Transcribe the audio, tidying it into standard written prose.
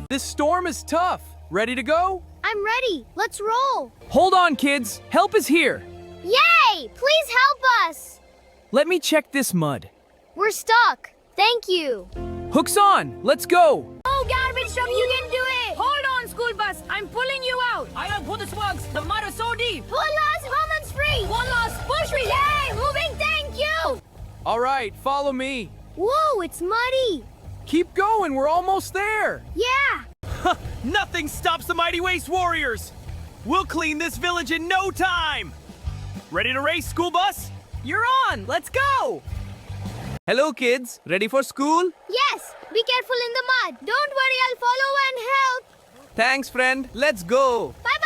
This storm is tough. Ready to go? I'm ready. Let's roll. Hold on, kids. Help is here. Yay! Please help us. Let me check this mud. We're stuck. Thank you. Hooks on. Let's go. Oh, garbage truck, you can do it. Hold on, school bus. I'm pulling you out. I have put the swags. The mud is so deep. Pull us. Woman's free. One last push me. Yay! Moving. Thank you. All right, follow me. Whoa, it's muddy. Keep going. We're almost there. Yeah. Nothing stops the Mighty Waste Warriors. We'll clean this village in no time. Ready to race, school bus? You're on. Let's go. Hello, kids. Ready for school? Yes. Be careful in the mud. Don't worry, I'll follow and help. Thanks, friend. Let's go. Bye